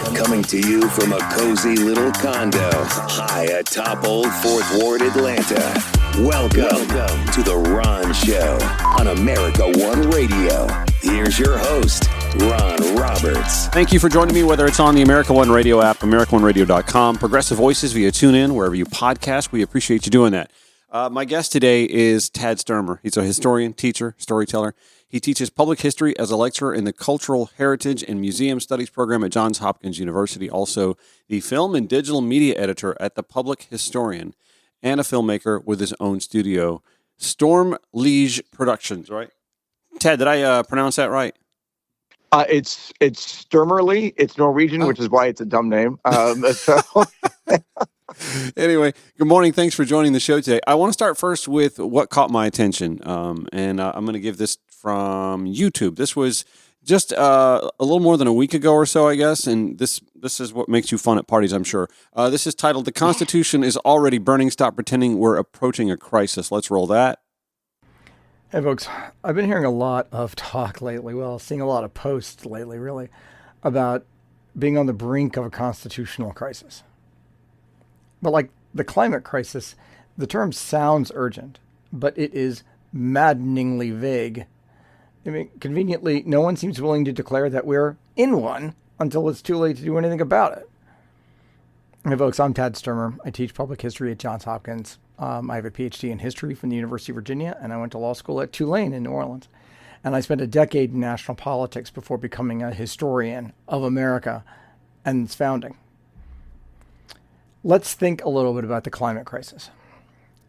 Coming to you from a cozy little condo high atop Old Fourth Ward, Atlanta. Welcome to The Ron Show on America One Radio. Here's your host, Ron Roberts. Thank you for joining me, whether it's on the America One Radio app, AmericaOneRadio.com, Progressive Voices via TuneIn, wherever you podcast. We appreciate you doing that. My guest today is Tad Stoermer. He's a historian, teacher, storyteller. He teaches public history as a lecturer in the Cultural Heritage and Museum Studies program at Johns Hopkins University, also the film and digital media editor at The Public Historian, and a filmmaker with his own studio, Storm Liege Productions, right? Ted, did I pronounce that right? It's Stoermerly. It's Norwegian, which is why it's a dumb name. Anyway, good morning. Thanks for joining the show today. I want to start first with what caught my attention, and I'm going to give this from YouTube. This was just a little more than a week ago or so, I guess, and this is what makes you fun at parties, I'm sure. This is titled, "The Constitution is Already Burning. Stop Pretending We're Approaching a Crisis." Let's roll that. Hey, folks. I've been hearing a lot of talk lately, seeing a lot of posts lately, really, about being on the brink of a constitutional crisis. But like the climate crisis, the term sounds urgent, but it is maddeningly vague. I mean, conveniently, no one seems willing to declare that we're in one until it's too late to do anything about it. Hey, folks, I'm Tad Stoermer. I teach public history at Johns Hopkins. I have a PhD in history from the University of Virginia, and I went to law school at Tulane in New Orleans. And I spent a decade in national politics before becoming a historian of America and its founding. Let's think a little bit about the climate crisis.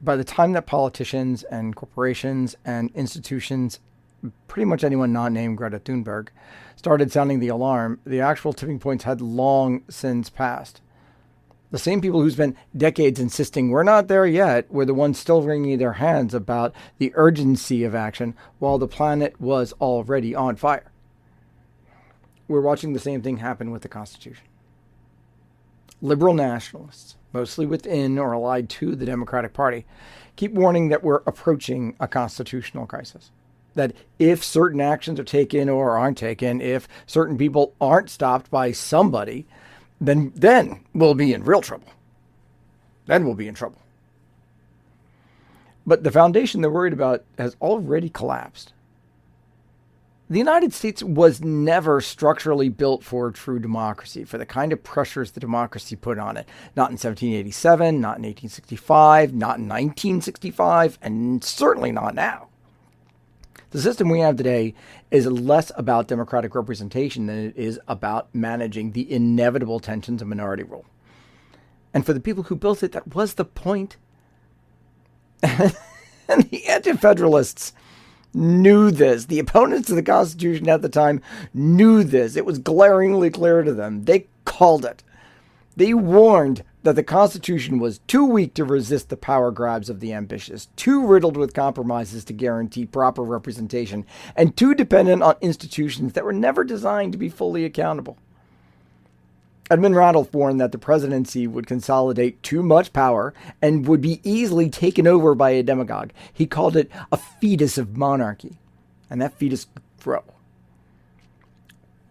By the time that politicians and corporations and institutions, pretty much anyone not named Greta Thunberg, started sounding the alarm, the actual tipping points had long since passed. The same people who spent decades insisting we're not there yet were the ones still wringing their hands about the urgency of action while the planet was already on fire. We're watching the same thing happen with the Constitution. Liberal nationalists, mostly within or allied to the Democratic Party, keep warning that we're approaching a constitutional crisis. That if certain actions are taken or aren't taken, if certain people aren't stopped by somebody, then we'll be in real trouble. Then we'll be in trouble. But the foundation they're worried about has already collapsed. The United States was never structurally built for true democracy, for the kind of pressures the democracy put on it. Not in 1787, not in 1865, not in 1965, and certainly not now. The system we have today is less about democratic representation than it is about managing the inevitable tensions of minority rule. And for the people who built it, that was the point. And the anti-federalists knew this. The opponents of the Constitution at the time knew this. It was glaringly clear to them. They called it. They warned that the Constitution was too weak to resist the power grabs of the ambitious, too riddled with compromises to guarantee proper representation, and too dependent on institutions that were never designed to be fully accountable. Edmund Randolph warned that the presidency would consolidate too much power and would be easily taken over by a demagogue. He called it a fetus of monarchy, and that fetus would grow.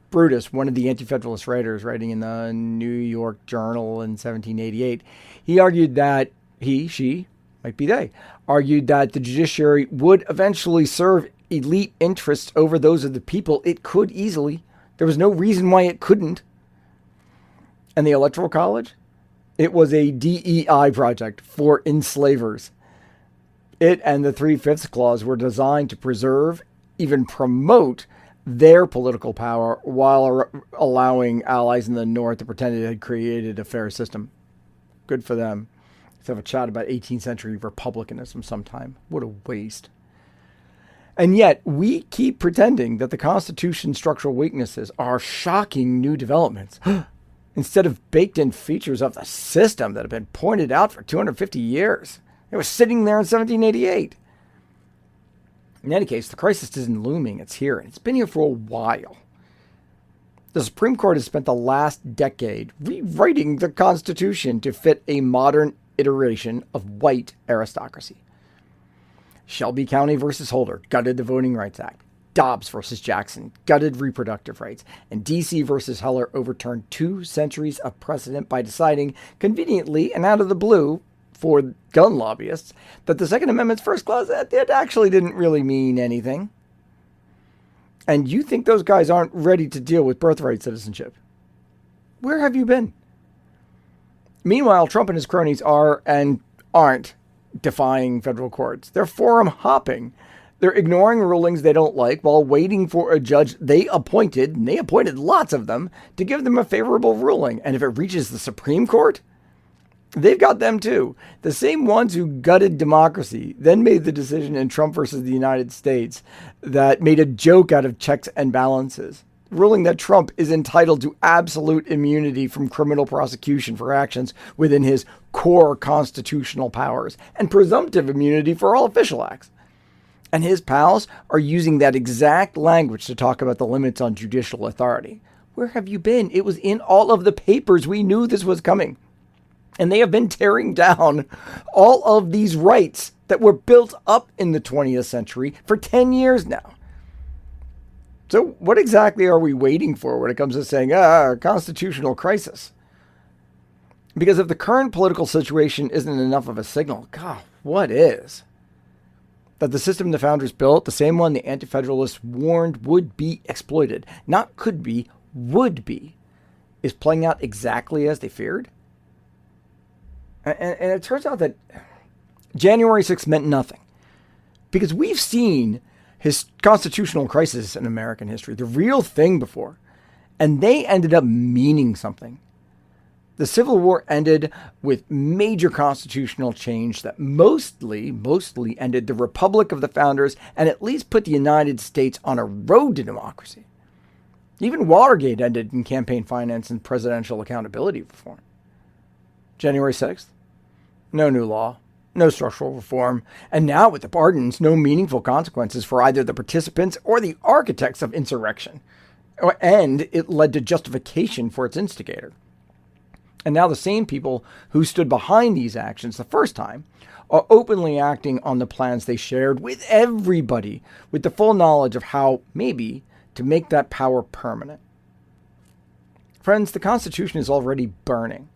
Brutus, one of the anti-federalist writers writing in the New York Journal in 1788, he argued that she, might be they, argued that the judiciary would eventually serve elite interests over those of the people. It could easily. There was no reason why it couldn't. And the Electoral College? It was a DEI project for enslavers. It and the 3/5 clause were designed to preserve, even promote, their political power while allowing allies in the North to pretend it had created a fair system. Good for them. Let's have a chat about 18th century republicanism sometime. What a waste. And yet, we keep pretending that the Constitution's structural weaknesses are shocking new developments instead of baked-in features of the system that have been pointed out for 250 years. It was sitting there in 1788. In any case, the crisis isn't looming. It's here, and it's been here for a while. The Supreme Court has spent the last decade rewriting the Constitution to fit a modern iteration of white aristocracy. Shelby County versus Holder gutted the Voting Rights Act. Dobbs versus Jackson gutted reproductive rights, and D.C. versus Heller overturned 2 centuries of precedent by deciding, conveniently and out of the blue, for gun lobbyists, that the Second Amendment's first clause, it actually didn't really mean anything. And you think those guys aren't ready to deal with birthright citizenship? Where have you been? Meanwhile, Trump and his cronies are and aren't defying federal courts. They're forum hopping. They're ignoring rulings they don't like while waiting for a judge they appointed, and they appointed lots of them, to give them a favorable ruling. And if it reaches the Supreme Court, they've got them too. The same ones who gutted democracy, then made the decision in Trump versus the United States that made a joke out of checks and balances, ruling that Trump is entitled to absolute immunity from criminal prosecution for actions within his core constitutional powers, and presumptive immunity for all official acts. And his pals are using that exact language to talk about the limits on judicial authority. Where have you been? It was in all of the papers. We knew this was coming. And they have been tearing down all of these rights that were built up in the 20th century for 10 years now. So what exactly are we waiting for when it comes to saying, constitutional crisis? Because if the current political situation isn't enough of a signal, God, what is? That the system the founders built, the same one the anti-federalists warned would be exploited, not could be, would be, is playing out exactly as they feared? And it turns out that January 6th meant nothing. Because we've seen his constitutional crisis in American history, the real thing before, and they ended up meaning something. The Civil War ended with major constitutional change that mostly ended the Republic of the Founders and at least put the United States on a road to democracy. Even Watergate ended in campaign finance and presidential accountability reform. January 6th, no new law, no structural reform, and now with the pardons, no meaningful consequences for either the participants or the architects of insurrection. And it led to justification for its instigator. And now the same people who stood behind these actions the first time are openly acting on the plans they shared with everybody, with the full knowledge of how, maybe, to make that power permanent. Friends, the Constitution is already burning.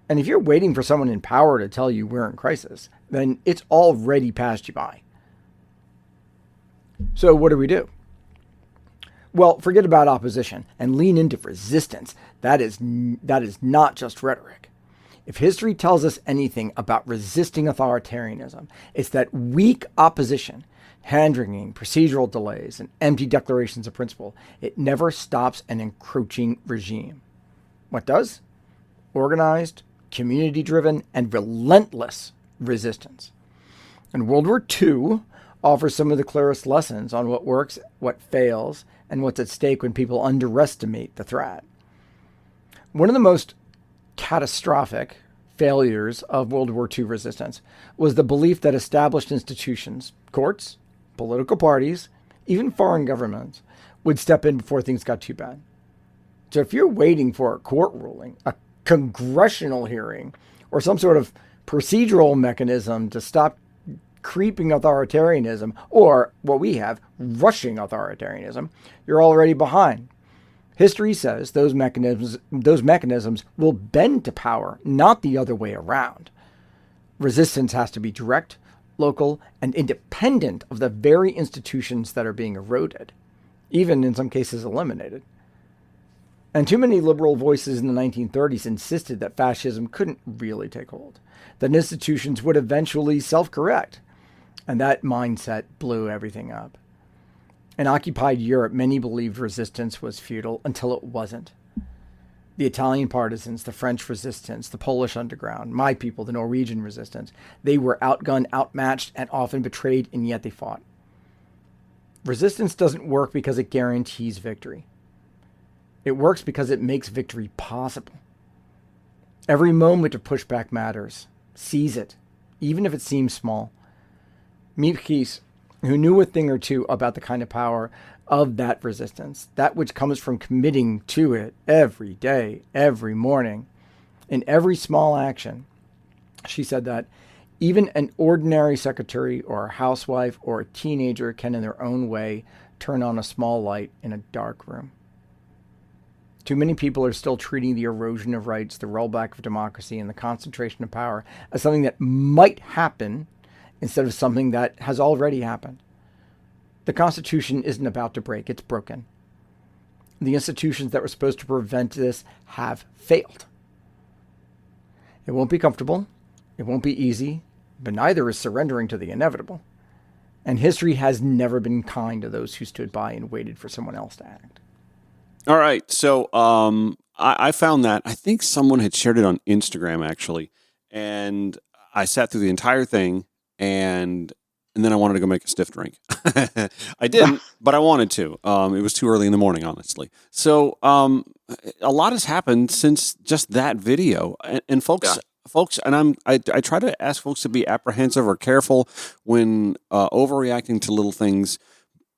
And if you're waiting for someone in power to tell you we're in crisis, then it's already passed you by. So what do? Well, forget about opposition and lean into resistance. That is not just rhetoric. If history tells us anything about resisting authoritarianism, it's that weak opposition, hand-wringing, procedural delays, and empty declarations of principle, it never stops an encroaching regime. What does? Organized, community-driven, and relentless resistance. And World War II offers some of the clearest lessons on what works, what fails, and what's at stake when people underestimate the threat. One of the most catastrophic failures of World War II resistance was the belief that established institutions, courts, political parties, even foreign governments, would step in before things got too bad. So if you're waiting for a court ruling, a congressional hearing, or some sort of procedural mechanism to stop creeping authoritarianism, or what we have, rushing authoritarianism, you're already behind. History says those mechanisms will bend to power, not the other way around. Resistance has to be direct, local, and independent of the very institutions that are being eroded, even in some cases eliminated. And too many liberal voices in the 1930s insisted that fascism couldn't really take hold, that institutions would eventually self-correct. And that mindset blew everything up. In occupied Europe, many believed resistance was futile until it wasn't. The Italian partisans, the French resistance, the Polish underground, my people, the Norwegian resistance, they were outgunned, outmatched, and often betrayed, and yet they fought. Resistance doesn't work because it guarantees victory. It works because it makes victory possible. Every moment of pushback matters. Seize it, even if it seems small. Meet Keys, who knew a thing or two about the kind of power of that resistance, that which comes from committing to it every day, every morning, in every small action. She said that even an ordinary secretary or a housewife or a teenager can in their own way turn on a small light in a dark room. Too many people are still treating the erosion of rights, the rollback of democracy, and the concentration of power as something that might happen instead of something that has already happened. The Constitution isn't about to break, it's broken. The institutions that were supposed to prevent this have failed. It won't be comfortable, it won't be easy, but neither is surrendering to the inevitable. And history has never been kind to those who stood by and waited for someone else to act. All right. So I found that. I think someone had shared it on Instagram, actually. And I sat through the entire thing, and then I wanted to go make a stiff drink. I didn't, but I wanted to. It was too early in the morning, honestly. So a lot has happened since just that video. And folks, and I try to ask folks to be apprehensive or careful when overreacting to little things.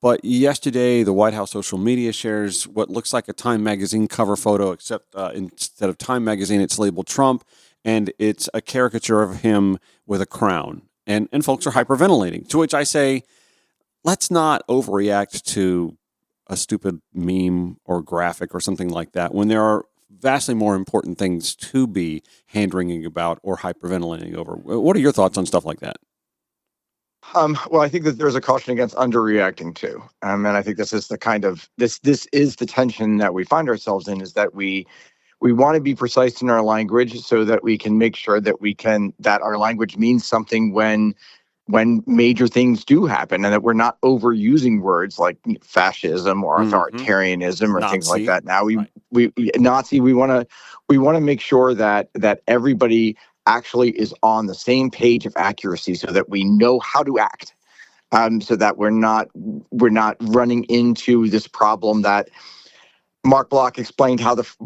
But yesterday, the White House social media shares what looks like a Time magazine cover photo, except instead of Time magazine, it's labeled Trump, and it's a caricature of him with a crown. And folks are hyperventilating, to which I say, let's not overreact to a stupid meme or graphic or something like that when there are vastly more important things to be hand-wringing about or hyperventilating over. What are your thoughts on stuff like that? Well, I think that there's a caution against underreacting too, and I think this is the kind of this is the tension that we find ourselves in, is that we want to be precise in our language so that we can make sure that our language means something when major things do happen, and that we're not overusing words like fascism or authoritarianism or Nazi. things like that. Now Right. we Nazi, we want to make sure that everybody actually is on the same page of accuracy so that we know how to act, so that we're not running into this problem that Mark Bloch explained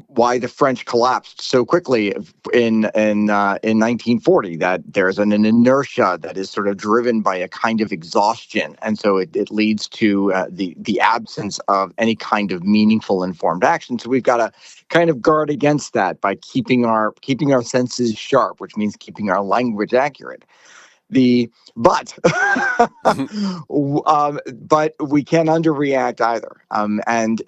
why the French collapsed so quickly in 1940, that there's an inertia that is sort of driven by a kind of exhaustion, and so it leads to the absence of any kind of meaningful informed action. So we've got to kind of guard against that by keeping our senses sharp, which means keeping our language accurate. But we can't underreact either. And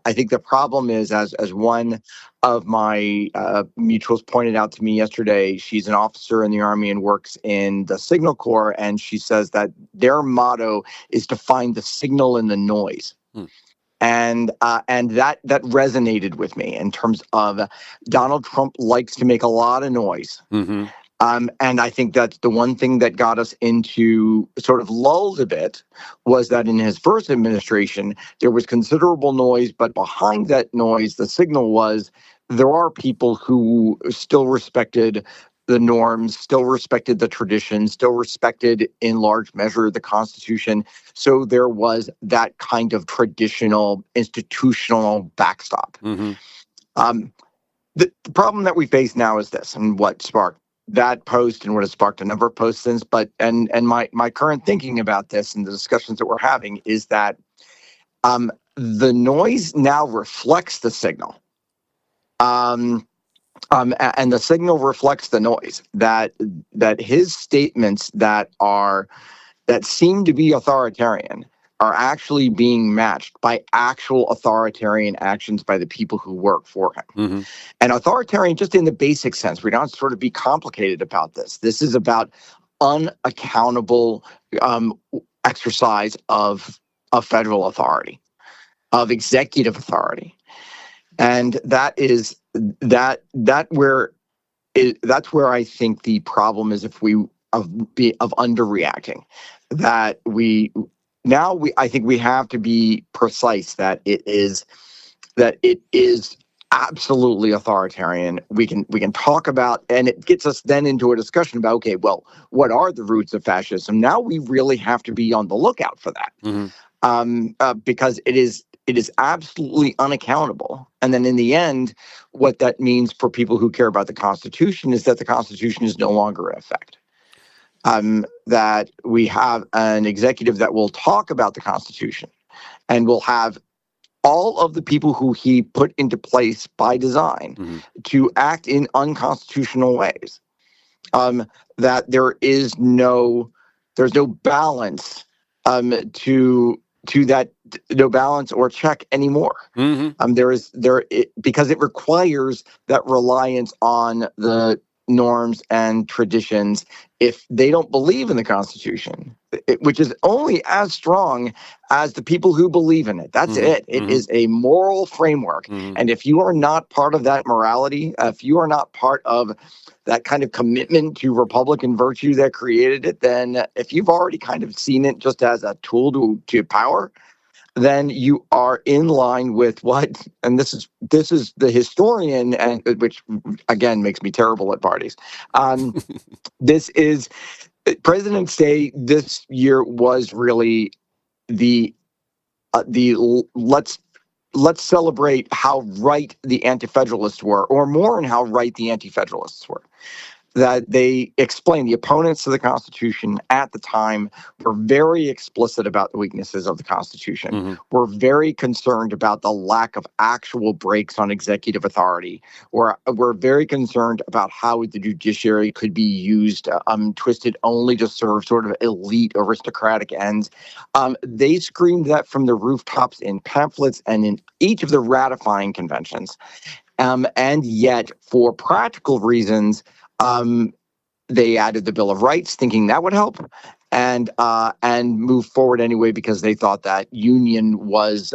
I think the problem is, as one of my mutuals pointed out to me yesterday, she's an officer in the Army and works in the Signal Corps, and she says that their motto is to find the signal in the noise. And that resonated with me in terms of Donald Trump likes to make a lot of noise. Mm-hmm. And I think that's the one thing that got us into sort of lulled a bit, was that in his first administration, there was considerable noise, but behind that noise, the signal was there are people who still respected the norms, still respected the traditions, still respected in large measure the Constitution. So there was that kind of traditional institutional backstop. Mm-hmm. The problem that we face now is this, and what sparked that post and what has sparked a number of posts since, and my current thinking about this and the discussions that we're having is that the noise now reflects the signal. And the signal reflects the noise, that his statements that seem to be authoritarian are actually being matched by actual authoritarian actions by the people who work for him. Mm-hmm. And authoritarian, just in the basic sense, we don't sort of be complicated about this. This is about unaccountable exercise of federal authority, of executive authority. And that's where I think the problem is, of underreacting, I think we have to be precise that it is absolutely authoritarian. We can talk about, and it gets us then into a discussion about, okay, well, what are the roots of fascism? Now we really have to be on the lookout for that, because it is absolutely unaccountable. And then in the end, what that means for people who care about the Constitution is that the Constitution is no longer in effect. That we have an executive that will talk about the Constitution and will have all of the people who he put into place by design to act in unconstitutional ways. That there's no balance to to that no balance or check anymore. Because it requires that reliance on the norms and traditions if they don't believe in the Constitution, which is only as strong as the people who believe in it. That's it. It is a moral framework. And if you are not part of that morality, if you are not part of that kind of commitment to Republican virtue that created it, then if you've already kind of seen it just as a tool to power, then you are in line with what, and this is the historian, and which again makes me terrible at parties. This is President's Day this year was really the let's celebrate how right the anti-federalists were, or more in how right the anti-federalists were. That they explained, the opponents of the Constitution at the time were very explicit about the weaknesses of the Constitution. Were very concerned about the lack of actual breaks on executive authority. Were very concerned about how the judiciary could be used, twisted only to serve sort of elite aristocratic ends. They screamed that from the rooftops in pamphlets and in each of the ratifying conventions. And yet, for practical reasons, they added the Bill of Rights, thinking that would help, and moved forward anyway because they thought that union was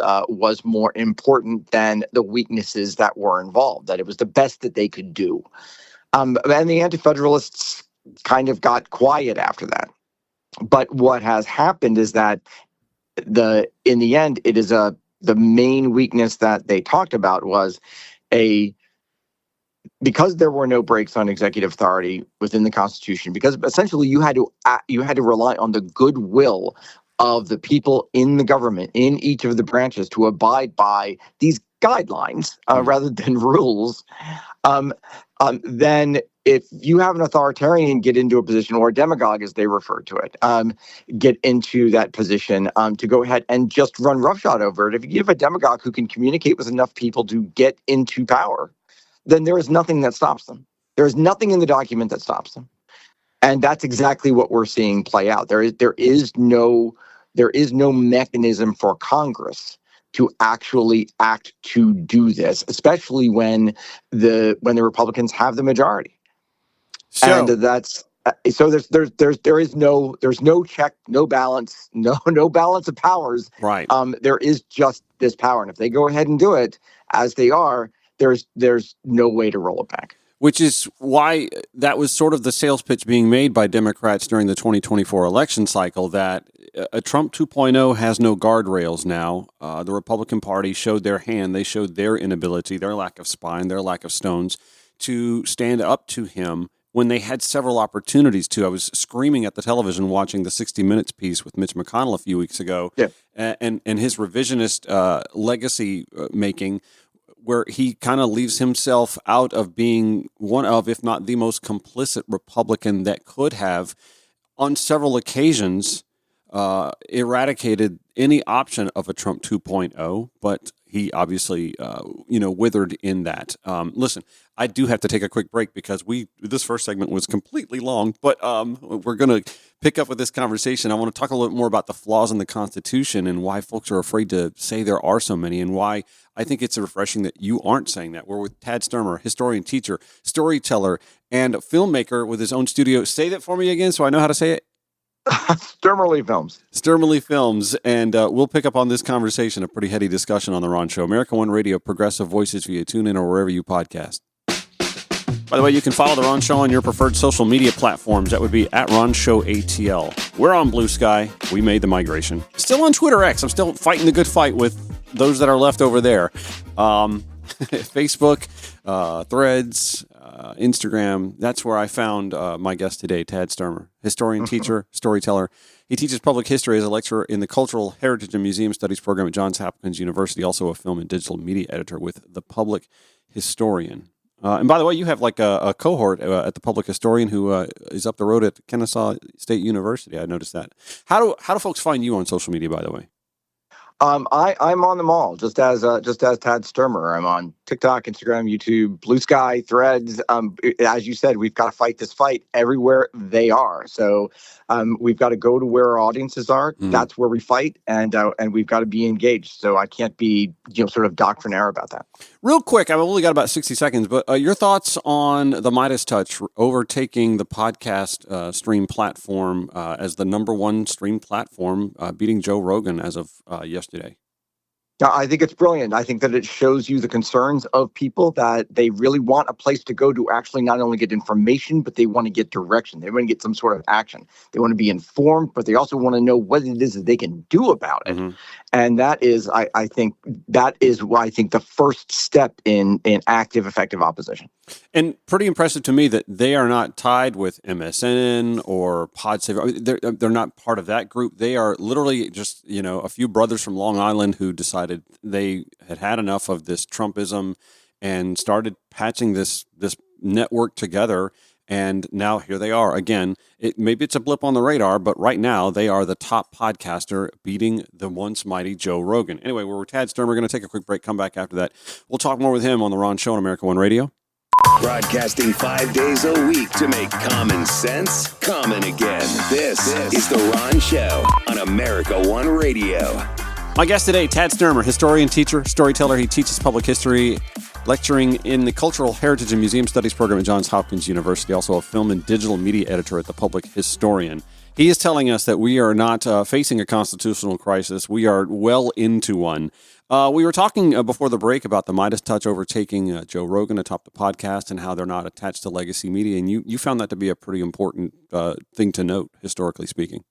more important than the weaknesses that were involved. That it was the best that they could do, and the anti-federalists kind of got quiet after that. But what has happened is that in the end, it is the main weakness that they talked about was because there were no breaks on executive authority within the Constitution, because essentially you had to rely on the goodwill of the people in the government, in each of the branches, to abide by these guidelines rather than rules. Then if you have an authoritarian get into a position, or a demagogue as they refer to it, get into that position to go ahead and just run roughshod over it. If you have a demagogue who can communicate with enough people to get into power, then there is nothing that stops them. There is nothing in the document that stops them. And that's exactly what we're seeing play out. There is no mechanism for Congress to actually act to do this, especially when the Republicans have the majority. And that's so there's no check, no balance, no balance of powers. Right. There is just this power, and if they go ahead and do it as they are, there's no way to roll it back. Which is why that was sort of the sales pitch being made by Democrats during the 2024 election cycle, that a Trump 2.0 has no guardrails now. The Republican Party showed their hand. They showed their inability, their lack of spine, their lack of stones to stand up to him when they had several opportunities to. I was screaming at the television watching the 60 Minutes piece with Mitch McConnell a few weeks ago, and his revisionist legacy making, where he kind of leaves himself out of being one of, if not the most complicit Republican that could have, on several occasions, eradicated any option of a Trump 2.0, but he obviously, withered in that. Listen, I do have to take a quick break because this first segment was completely long, but we're going to pick up with this conversation. I want to talk a little bit more about the flaws in the Constitution and why folks are afraid to say there are so many, and why I think it's refreshing that you aren't saying that. We're with Tad Stoermer, historian, teacher, storyteller, and filmmaker with his own studio. Say that for me again so I know how to say it. Stoermerly Films. Stoermerly Films, and we'll pick up on this conversation, a pretty heady discussion on The Ron Show. America One Radio, progressive voices via TuneIn or wherever you podcast. By the way, you can follow The Ron Show on your preferred social media platforms. That would be at Ron Show ATL. We're on Blue Sky. We made the migration. Still on Twitter X. I'm still fighting the good fight with those that are left over there. Facebook, Threads, Instagram. That's where I found my guest today, Tad Stoermer, historian, teacher, storyteller. He teaches public history as a lecturer in the Cultural Heritage and Museum Studies program at Johns Hopkins University, also a film and digital media editor with The Public Historian. And by the way, you have like a cohort at The Public Historian who is up the road at Kennesaw State University. I noticed that. How do folks find you on social media, by the way? I'm on them all, just as Tad Stoermer. I'm on TikTok, Instagram, YouTube, Blue Sky, Threads. As you said, we've got to fight this fight everywhere they are. So we've got to go to where our audiences are. That's where we fight, and we've got to be engaged. So I can't be sort of doctrinaire about that. Real quick, I've only got about 60 seconds, but your thoughts on the Midas Touch overtaking the podcast stream platform as the number one stream platform, beating Joe Rogan as of yesterday? I think it's brilliant. I think that it shows you the concerns of people, that they really want a place to go to actually not only get information, but they want to get direction. They want to get some sort of action. They want to be informed, but they also want to know what it is that they can do about it. And that is, I think, the first step in active, effective opposition. And pretty impressive to me that they are not tied with MSN or PodSaver. I mean, they're not part of that group. They are literally just, a few brothers from Long Island who decided they had enough of this Trumpism and started patching this network together. And now here they are again. Maybe it's a blip on the radar, but right now they are the top podcaster, beating the once mighty Joe Rogan. Anyway, we're with Tad Stoermer. We're going to take a quick break, come back after that. We'll talk more with him on The Ron Show on America One Radio. Broadcasting 5 days a week to make common sense common again. This is The Ron Show on America One Radio. My guest today, Tad Stoermer, historian, teacher, storyteller. He teaches public history, lecturing in the Cultural Heritage and Museum Studies program at Johns Hopkins University, also a film and digital media editor at The Public Historian. He is telling us that we are not facing a constitutional crisis. We are well into one. We were talking before the break about the Midas Touch overtaking Joe Rogan atop the podcast and how they're not attached to legacy media. And you found that to be a pretty important thing to note, historically speaking.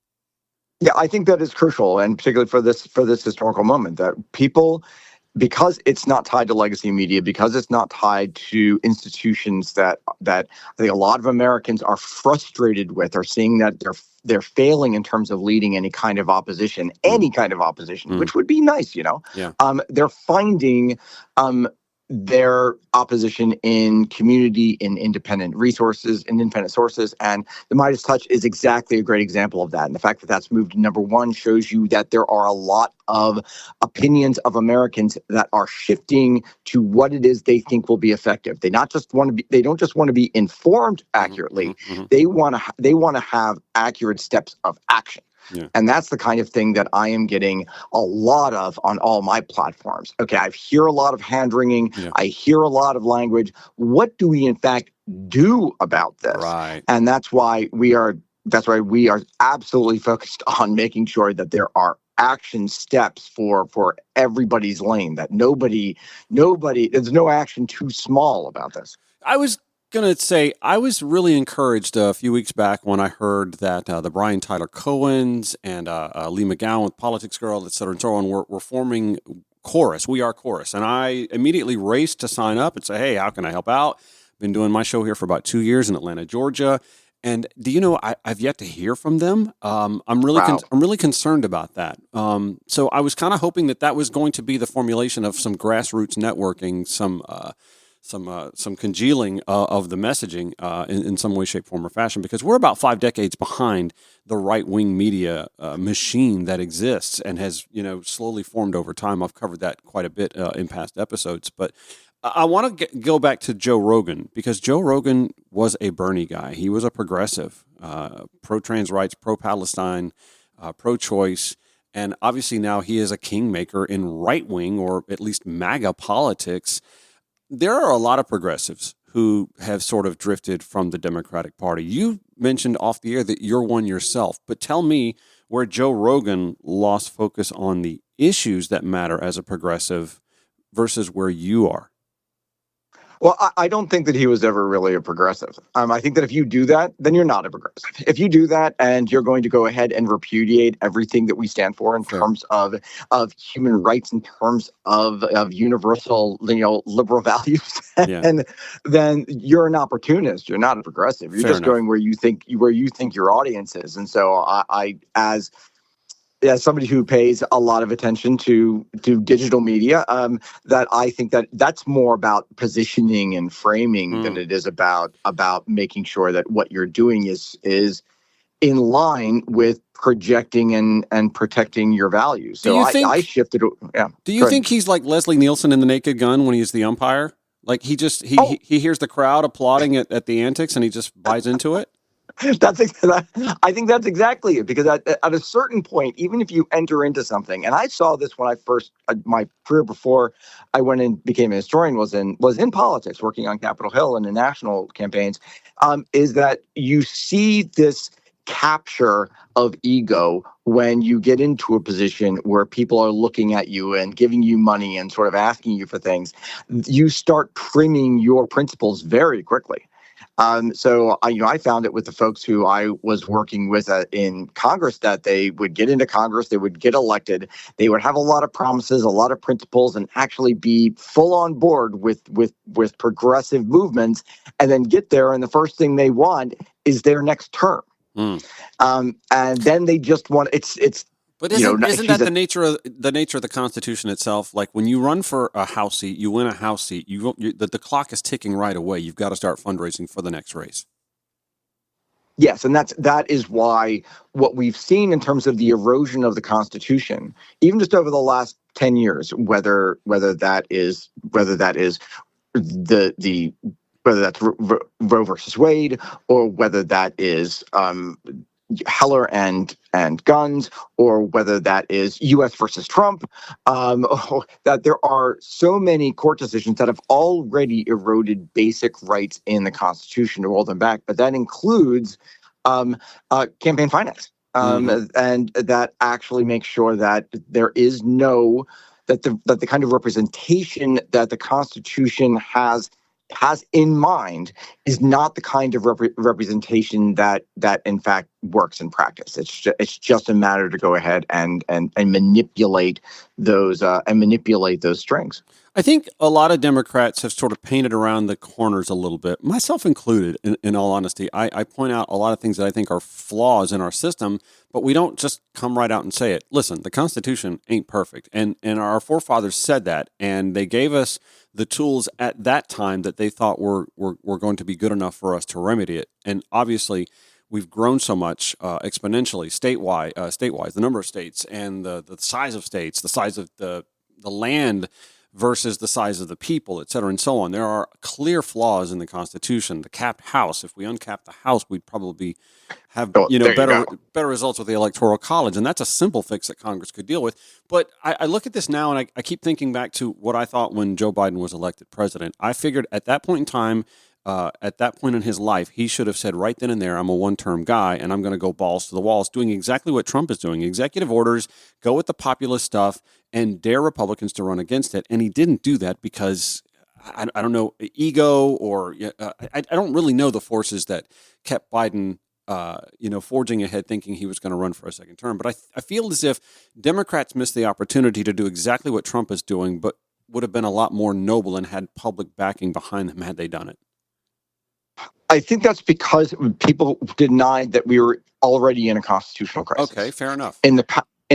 Yeah, I think that is crucial, and particularly for this historical moment, that people, because it's not tied to legacy media, because it's not tied to institutions that I think a lot of Americans are frustrated with, are seeing that they're failing in terms of leading any kind of opposition, which would be nice, Yeah. They're finding their opposition in community, in independent resources, in independent sources. And the Midas Touch is exactly a great example of that. And the fact that that's moved to number one shows you that there are a lot of opinions of Americans that are shifting to what it is they think will be effective. They don't just want to be informed accurately. They want to have accurate steps of action. Yeah. And that's the kind of thing that I am getting a lot of on all my platforms. Okay, I hear a lot of hand-wringing. Yeah. I hear a lot of language. What do we, in fact, do about this? Right. And that's why we are absolutely focused on making sure that there are action steps for everybody's lane, that nobody, there's no action too small about this. I was going to say, I was really encouraged a few weeks back when I heard that the Brian Tyler Cohens and Lee McGowan with Politics Girl, et cetera, and so on, were forming Chorus. We Are Chorus. And I immediately raced to sign up and say, hey, how can I help out? Been doing my show here for about 2 years in Atlanta, Georgia. And do you know, I've yet to hear from them. I'm really concerned about that. So I was kind of hoping that was going to be the formulation of some grassroots networking, some congealing of the messaging in some way, shape, form, or fashion, because we're about 5 decades behind the right-wing media machine that exists and has, slowly formed over time. I've covered that quite a bit in past episodes, but I want to go back to Joe Rogan, because Joe Rogan was a Bernie guy. He was a progressive, pro-trans rights, pro-Palestine, pro-choice. And obviously now he is a kingmaker in right-wing, or at least MAGA politics. There are a lot of progressives who have sort of drifted from the Democratic Party. You mentioned off the air that you're one yourself, but tell me where Joe Rogan lost focus on the issues that matter as a progressive versus where you are. Well, I don't think that he was ever really a progressive. I think that if you do that, then you're not a progressive. If you do that and you're going to go ahead and repudiate everything that we stand for in terms of human rights, in terms of universal, liberal values, and then you're an opportunist. You're not a progressive. You're just going where you think your audience is. And so I as somebody who pays a lot of attention to digital media, that I think that's more about positioning and framing than it is about making sure that what you're doing is in line with projecting and protecting your values. Do So you I think? shifted. Yeah. Do Go you ahead. think he's like Leslie Nielsen in The Naked Gun when he's the umpire? Like he just Oh, he hears the crowd applauding at the antics and he just buys into it. I think that's exactly it. Because at a certain point, even if you enter into something, and I saw this when I first my career before I went and became a historian was in politics, working on Capitol Hill and in national campaigns, is that you see this capture of ego when you get into a position where people are looking at you and giving you money and sort of asking you for things. You start trimming your principles very quickly. So I found it with the folks who I was working with in Congress, that they would get into Congress, they would get elected, they would have a lot of promises, a lot of principles, and actually be full on board with progressive movements, and then get there, and the first thing they want is their next term. Mm. And then they just want it's. But You know, isn't that the nature of the Constitution itself? Like when you run for a House seat, you win a House seat. The clock is ticking right away. You've got to start fundraising for the next race. Yes, and that is why what we've seen in terms of the erosion of the Constitution, even just over the last 10 years, whether that is the whether that's Roe versus Wade, or whether that is Heller and guns, or whether that is U.S. versus Trump, that there are so many court decisions that have already eroded basic rights in the Constitution to roll them back. But that includes campaign finance, and that actually makes sure that there is that the kind of representation that the Constitution has in mind is not the kind of representation that in fact works in practice. It's just a matter to go ahead and manipulate those strings. I think a lot of Democrats have sort of painted around the corners a little bit, myself included, in all honesty. I point out a lot of things that I think are flaws in our system, but we don't just come right out and say it. Listen, the Constitution ain't perfect, and our forefathers said that, and they gave us the tools at that time that they thought were going to be good enough for us to remedy it. And obviously, we've grown so much exponentially statewide, the number of states and the size of states, the size of the land versus the size of the people, et cetera, and so on. There are clear flaws in the Constitution. The capped House, if we uncap the House, we'd probably have better results with the Electoral College, and that's a simple fix that Congress could deal with. But I look at this now, and I keep thinking back to what I thought when Joe Biden was elected president. I figured at that point in time, at that point in his life, he should have said right then and there, I'm a one-term guy, and I'm going to go balls to the walls, doing exactly what Trump is doing. Executive orders, go with the populist stuff, and dare Republicans to run against it. And he didn't do that because, I don't know, ego, or I don't really know the forces that kept Biden forging ahead thinking he was going to run for a second term. But I feel as if Democrats missed the opportunity to do exactly what Trump is doing, but would have been a lot more noble and had public backing behind them had they done it. I think that's because people denied that we were already in a constitutional crisis. Okay, fair enough. In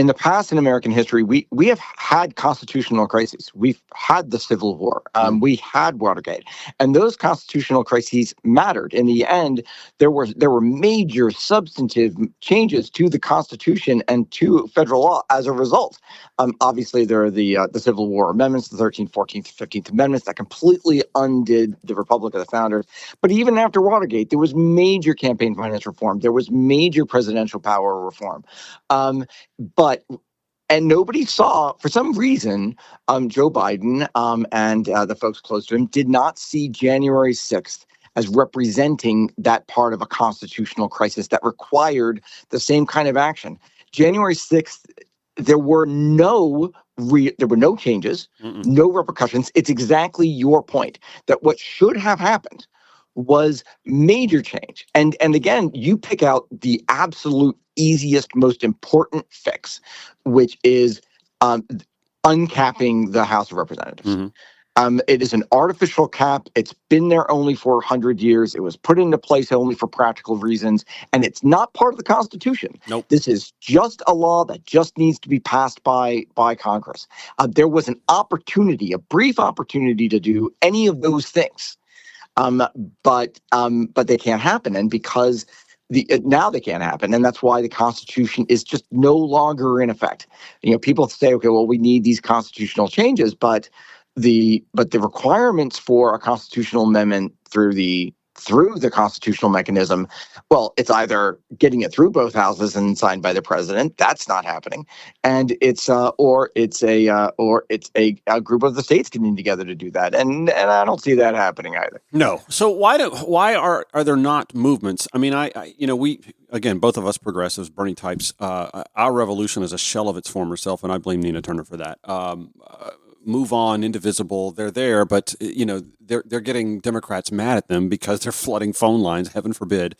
the past in American history, we have had constitutional crises. We've had the Civil War. We had Watergate, and those constitutional crises mattered. In the end, there were major substantive changes to the Constitution and to federal law as a result. Obviously, there are the Civil War amendments, the 13th, 14th, 15th Amendments that completely undid the Republic of the Founders. But even after Watergate, there was major campaign finance reform. There was major presidential power reform. And nobody saw, for some reason, Joe Biden and the folks close to him did not see January 6th as representing that part of a constitutional crisis that required the same kind of action. January 6th, there were no changes, no repercussions. It's exactly your point that what should have happened was major change. And again, you pick out the absolute easiest, most important fix, which is uncapping the House of Representatives. It is an artificial cap. It's been there only for 100 years. It was put into place only for practical reasons, and it's not part of the Constitution. Nope. This is just a law that just needs to be passed by Congress. There was an opportunity, a brief opportunity, to do any of those things. But they can't happen. And because now they can't happen, and that's why the Constitution is just no longer in effect. People say, okay, well, we need these constitutional changes, but the requirements for a constitutional amendment through the constitutional mechanism, well, it's either getting it through both houses and signed by the president. That's not happening, and it's a group of the states getting together to do that, and I don't see that happening either. No. So why are there not movements? I mean, we again, both of us progressives, Bernie types, our revolution is a shell of its former self, and I blame Nina Turner for that. Move on, indivisible. They're there, but they're getting Democrats mad at them because they're flooding phone lines. Heaven forbid.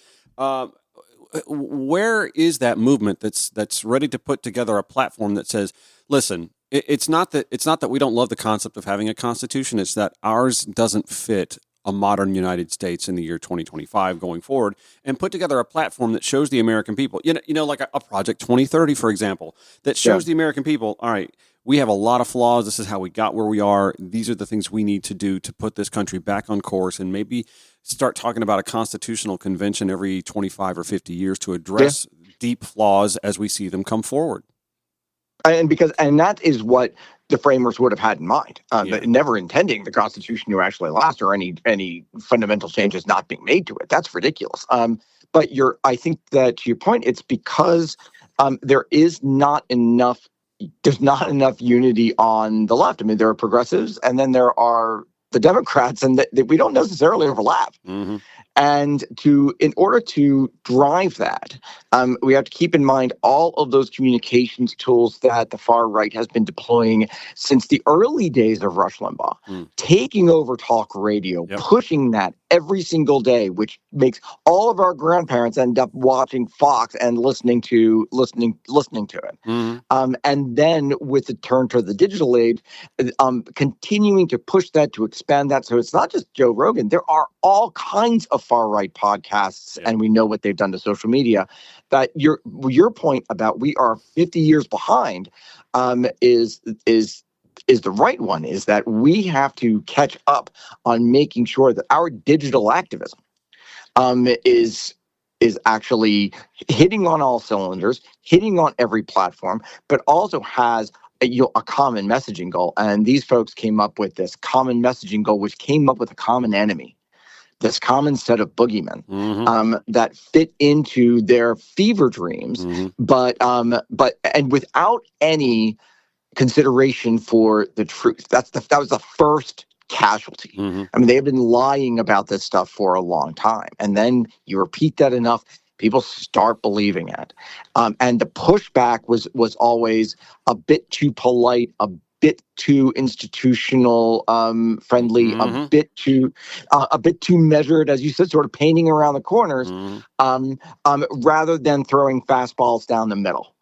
Where is that movement that's ready to put together a platform that says, listen, it's not that we don't love the concept of having a constitution. It's that ours doesn't fit a modern United States in the year 2025 going forward, and put together a platform that shows the American people, like a Project 2030, for example, that shows the American people, all right, we have a lot of flaws. This is how we got where we are. These are the things we need to do to put this country back on course, and maybe start talking about a constitutional convention every 25 or 50 years to address deep flaws as we see them come forward. And that is what the framers would have had in mind, never intending the Constitution to actually last or any fundamental changes not being made to it. That's ridiculous. But I think that to your point, it's because there's not enough unity on the left. I mean, there are progressives, and then there are the Democrats, and we don't necessarily overlap. Mm-hmm. And in order to drive that, we have to keep in mind all of those communications tools that the far right has been deploying since the early days of Rush Limbaugh, taking over talk radio, pushing that every single day, which makes all of our grandparents end up watching Fox and listening to it. Mm-hmm. And then with the turn to the digital age, continuing to push that, to expand that. So it's not just Joe Rogan. There are all kinds of far-right podcasts, and we know what they've done to social media. That your point about we are 50 years behind is the right one, is that we have to catch up on making sure that our digital activism is actually hitting on all cylinders, hitting on every platform, but also has a common messaging goal. And these folks came up with this common messaging goal, which came up with a common enemy, this common set of boogeymen that fit into their fever dreams, but without any consideration for the truth. That was the first casualty. I mean, they've been lying about this stuff for a long time, and then you repeat that enough, people start believing it. And the pushback was always a bit too polite, a bit too institutional friendly, a bit too measured, as you said, sort of painting around the corners, rather than throwing fastballs down the middle,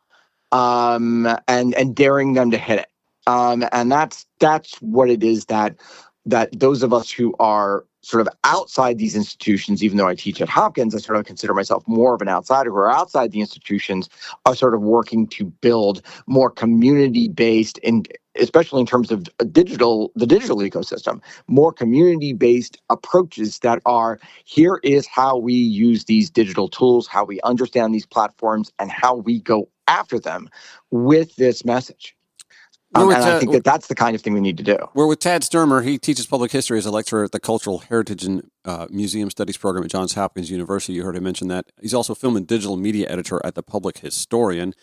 and daring them to hit it. And that's what it is that those of us who are sort of outside these institutions, even though I teach at Hopkins, I sort of consider myself more of an outsider, who are outside the institutions, are sort of working to build more community-based, especially in terms of the digital ecosystem, more community-based approaches that are, here is how we use these digital tools, how we understand these platforms, and how we go after them with this message. And I think that's the kind of thing we need to do. We're with Tad Stoermer. He teaches public history as a lecturer at the Cultural Heritage and Museum Studies program at Johns Hopkins University. You heard him mention that. He's also film and digital media editor at The Public Historian.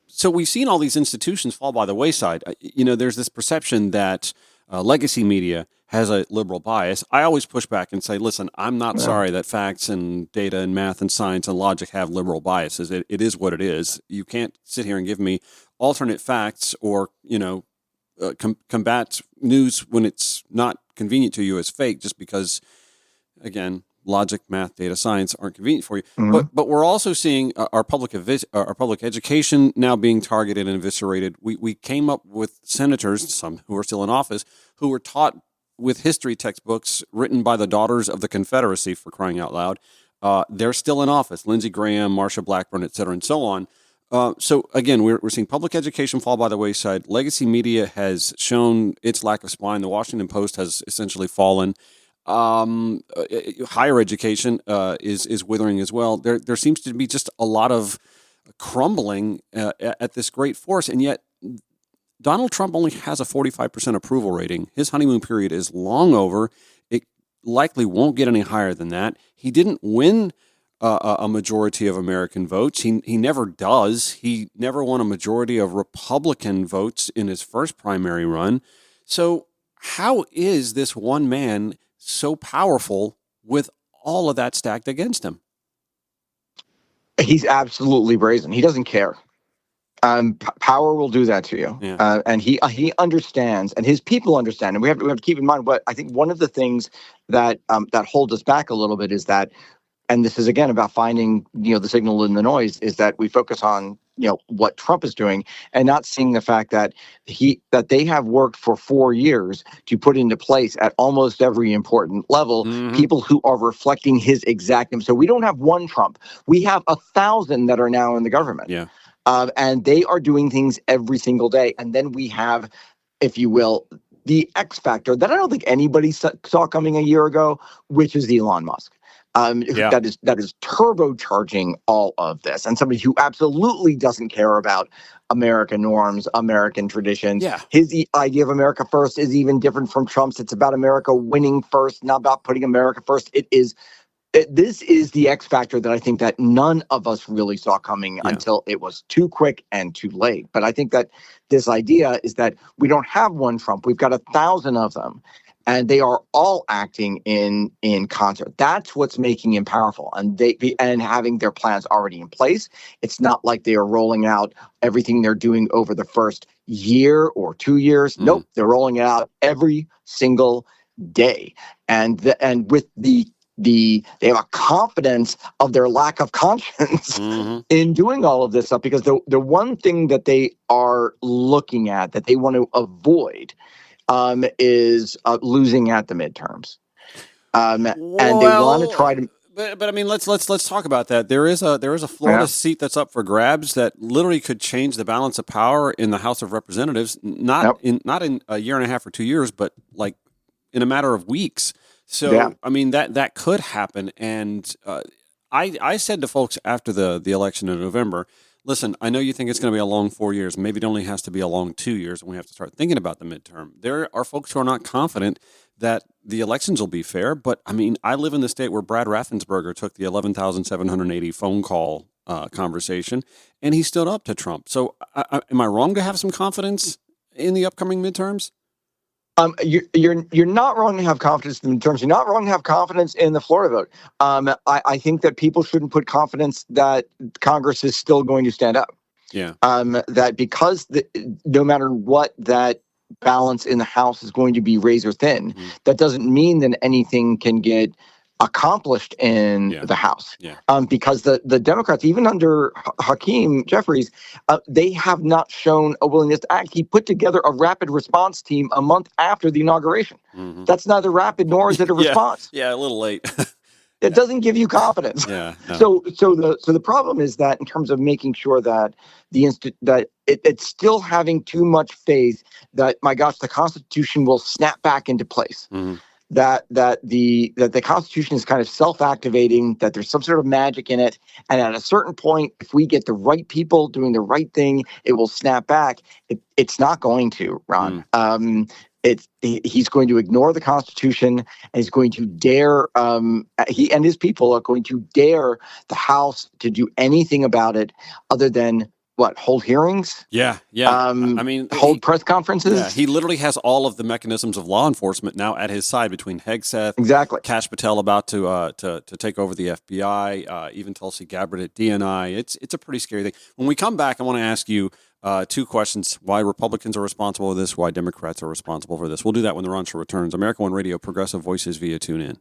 So we've seen all these institutions fall by the wayside. There's this perception that legacy media has a liberal bias. I always push back and say, listen, I'm not sorry that facts and data and math and science and logic have liberal biases. It is what it is. You can't sit here and give me alternate facts or, combat news when it's not convenient to you as fake just because, again, logic, math, data, science aren't convenient for you. Mm-hmm. But we're also seeing our public education now being targeted and eviscerated. We came up with senators, some who are still in office, who were taught with history textbooks written by the Daughters of the Confederacy, for crying out loud. They're still in office. Lindsey Graham, Marsha Blackburn, et cetera, and so on. So again, we're seeing public education fall by the wayside. Legacy media has shown its lack of spine. The Washington Post has essentially fallen. Higher education is withering as well. There seems to be just a lot of crumbling at this great force, and yet Donald Trump only has a 45% approval rating. His honeymoon period is long over. It likely won't get any higher than that. He didn't win a majority of American votes. He never does. He never won a majority of Republican votes in his first primary run. So how is this one man so powerful with all of that stacked against him? He's absolutely brazen. He doesn't care. Power will do that to you. Yeah. And he understands, and his people understand. And we have to keep in mind what I think one of the things that that holds us back a little bit is that, and this is again about finding, the signal in the noise, is that we focus on, what Trump is doing and not seeing the fact that they have worked for 4 years to put into place at almost every important level, people who are reflecting his exact. So we don't have one Trump. We have 1,000 that are now in the government. Yeah. And they are doing things every single day. And then we have, if you will, the X factor that I don't think anybody saw coming a year ago, which is Elon Musk. That is turbocharging all of this, and somebody who absolutely doesn't care about American norms, American traditions. Yeah. His idea of America first is even different from Trump's. It's about America winning first, not about putting America first. This is the X factor that I think that none of us really saw coming until it was too quick and too late. But I think that this idea is that we don't have one Trump. We've got 1,000 of them. And they are all acting in concert. That's what's making him powerful, and having their plans already in place. It's not like they are rolling out everything they're doing over the first year or 2 years. Nope, they're rolling it out every single day, and with they have a confidence of their lack of conscience in doing all of this stuff, because the one thing that they are looking at that they want to avoid is losing at the midterms, and they want to try to. But I mean, let's talk about that. There is a Florida seat that's up for grabs that literally could change the balance of power in the House of Representatives. Not in a year and a half or 2 years, but like in a matter of weeks. So I mean that could happen. And I said to folks after the election in November, listen, I know you think it's going to be a long 4 years. Maybe it only has to be a long 2 years, and we have to start thinking about the midterm. There are folks who are not confident that the elections will be fair. But, I mean, I live in the state where Brad Raffensperger took the 11,780 phone call conversation, and he stood up to Trump. So am I wrong to have some confidence in the upcoming midterms? You're not wrong to have confidence in the midterms. You're not wrong to have confidence in the Florida vote. I think that people shouldn't put confidence that Congress is still going to stand up. Yeah. That because no matter what, that balance in the House is going to be razor thin. That doesn't mean that anything can get accomplished in the House. Because the Democrats, even under Hakeem Jeffries, they have not shown a willingness to act. He put together a rapid response team a month after the inauguration. That's neither rapid nor is it a response. Yeah, a little late. It doesn't give you confidence. No. So the problem is that in terms of making sure that it's still having too much faith that, my gosh, the Constitution will snap back into place. That the Constitution is kind of self-activating, that there's some sort of magic in it, and at a certain point, if we get the right people doing the right thing, it will snap back. It's not going to, Ron. He's going to ignore the Constitution, and he's going to dare. He and his people are going to dare the House to do anything about it other than hold hearings? Yeah. I mean, hold press conferences? Yeah, he literally has all of the mechanisms of law enforcement now at his side, between Hegseth, Kash Patel about to take over the FBI, even Tulsi Gabbard at DNI. It's a pretty scary thing. When we come back, I want to ask you two questions: why Republicans are responsible for this, why Democrats are responsible for this. We'll do that when the Ron Show returns. America One Radio, Progressive Voices via TuneIn.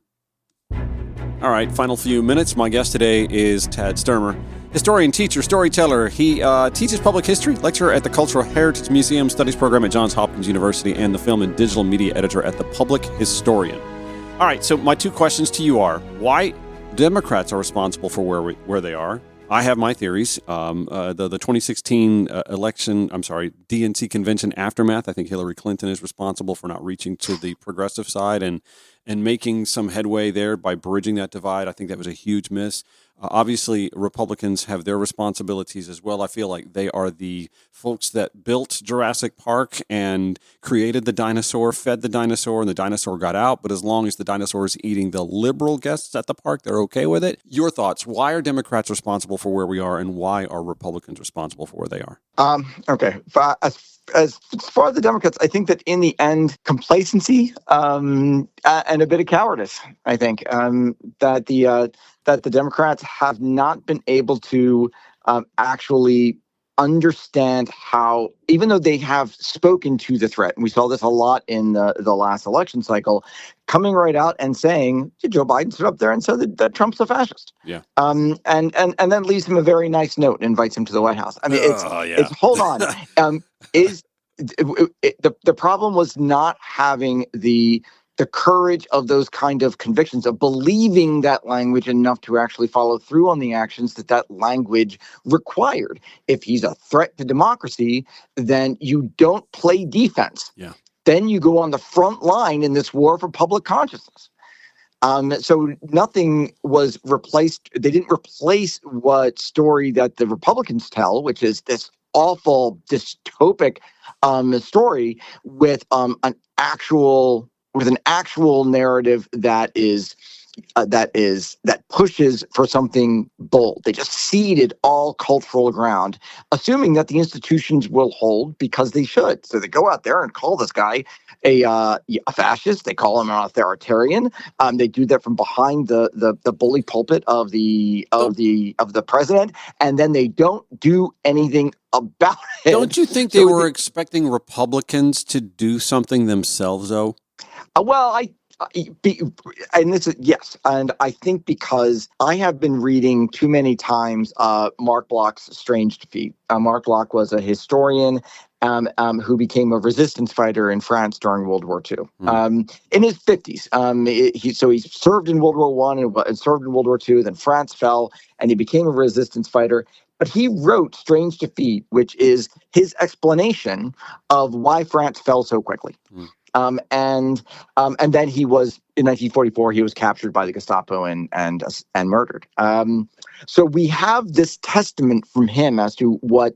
All right, final few minutes. My guest today is Tad Stoermer, historian, teacher, storyteller. He teaches public history, lecturer at the Cultural Heritage Museum Studies Program at Johns Hopkins University, and the film and digital media editor at The Public Historian. All right, so my two questions to you are, why Democrats are responsible for where they are. I have my theories. The 2016 DNC convention aftermath, I think Hillary Clinton is responsible for not reaching to the progressive side and and making some headway there by bridging that divide. I think that was a huge miss. Obviously, Republicans have their responsibilities as well. I feel like they are the folks that built Jurassic Park and created the dinosaur, fed the dinosaur, and the dinosaur got out. But as long as the dinosaur is eating the liberal guests at the park, they're okay with it. Your thoughts? Why are Democrats responsible for where we are, and why are Republicans responsible for where they are? Okay. As far as the Democrats, I think that in the end, complacency and a bit of cowardice. I think that the Democrats have not been able to actually understand how, even though they have spoken to the threat, and we saw this a lot in the last election cycle, coming right out and saying, Joe Biden stood up there and said that Trump's a fascist. Yeah. And then leaves him a very nice note and invites him to the White House. I mean, it's hold on. The problem was not having the courage of those kind of convictions, of believing that language enough to actually follow through on the actions that language required. If he's a threat to democracy, then you don't play defense. Yeah. Then you go on the front line in this war for public consciousness. So nothing was replaced. They didn't replace what story that the Republicans tell, which is this awful dystopic story with an actual narrative that pushes for something bold. They just ceded all cultural ground, assuming that the institutions will hold because they should. So they go out there and call this guy a fascist. They call him an authoritarian. They do that from behind the bully pulpit of the president, and then they don't do anything about it. Don't you think they were expecting Republicans to do something themselves, though? Yes, and I think because I have been reading too many times Mark Bloch's Strange Defeat. Mark Bloch was a historian who became a resistance fighter in France during World War II. In his 50s. He served in World War I and served in World War II. Then France fell, and he became a resistance fighter. But he wrote Strange Defeat, which is his explanation of why France fell so quickly. And then he was, in 1944, he was captured by the Gestapo and murdered. So we have this testament from him as to what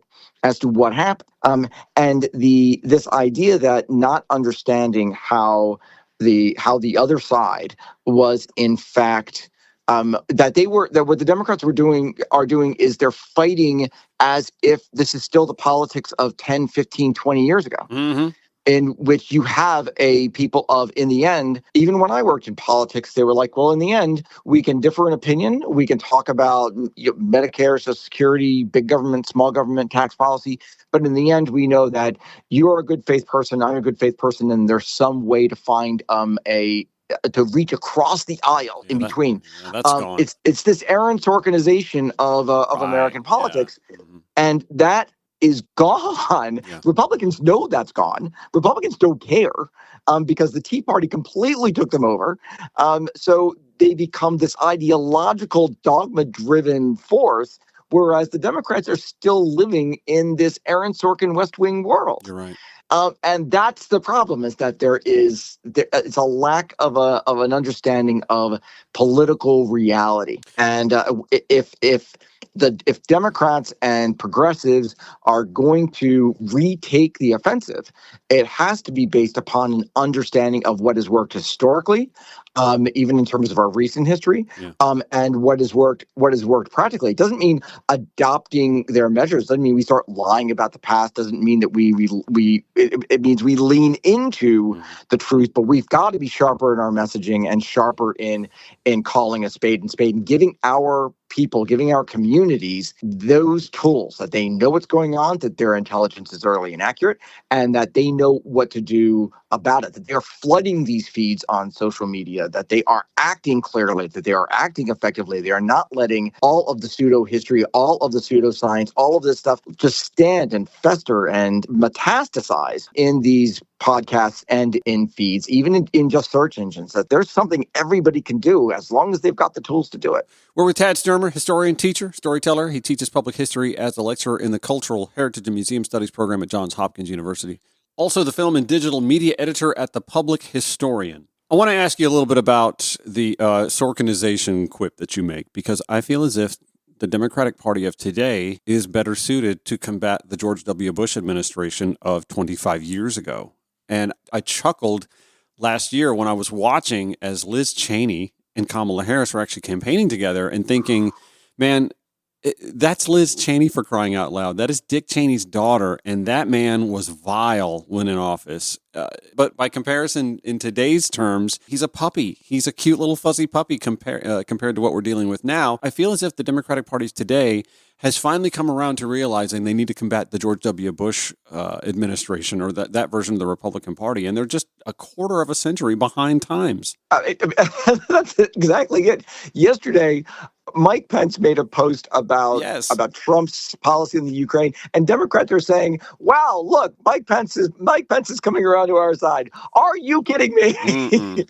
happened. And this idea that not understanding how the other side was in fact that what the Democrats are doing is they're fighting as if this is still the politics of 10, 15, 20 years ago. Mm-hmm. In which you have a people of, in the end, even when I worked in politics, they were like, well, in the end, we can differ in opinion. We can talk about Medicare, Social Security, big government, small government, tax policy. But in the end, we know that you're a good faith person, I'm a good faith person, and there's some way to find to reach across the aisle in between. That's gone. It's this errant organization of American politics. Yeah. Mm-hmm. And that is gone. Yeah. Republicans know that's gone. Republicans don't care because the Tea Party completely took them over. So they become this ideological, dogma-driven force, whereas the Democrats are still living in this Aaron Sorkin West Wing world. You're right. And that's the problem, is that it's a lack of an understanding of political reality. And if Democrats and progressives are going to retake the offensive, it has to be based upon an understanding of what has worked historically, even in terms of our recent history, and what has worked practically. It doesn't mean adopting their measures. Doesn't mean we start lying about the past. Doesn't mean that it means we lean into the truth. But we've got to be sharper in our messaging and sharper in calling a spade and giving our people, giving our communities those tools that they know what's going on, that their intelligence is early and accurate, and that they know what to do about it, that they're flooding these feeds on social media, that they are acting clearly, that they are acting effectively. They are not letting all of the pseudo-history, all of the pseudoscience, all of this stuff just stand and fester and metastasize in these podcasts and in feeds, even in just search engines, that there's something everybody can do as long as they've got the tools to do it. We're with Tad Stoermer, historian, teacher, storyteller. He teaches public history as a lecturer in the Cultural Heritage and Museum Studies program at Johns Hopkins University. Also the film and digital media editor at The Public Historian. I want to ask you a little bit about the Sorkinization quip that you make, because I feel as if the Democratic Party of today is better suited to combat the George W. Bush administration of 25 years ago. And I chuckled last year when I was watching as Liz Cheney and Kamala Harris were actually campaigning together and thinking, man, that's Liz Cheney, for crying out loud. That is Dick Cheney's daughter, and that man was vile when in office. But by comparison, in today's terms, he's a puppy. He's a cute little fuzzy puppy compared to what we're dealing with now. I feel as if the Democratic Party today has finally come around to realizing they need to combat the George W. Bush administration, or that version of the Republican Party, and they're just a quarter of a century behind times. That's exactly it. Yesterday, Mike Pence made a post about Trump's policy in the Ukraine, and Democrats are saying, "Wow, look, Mike Pence is coming around to our side." Are you kidding me?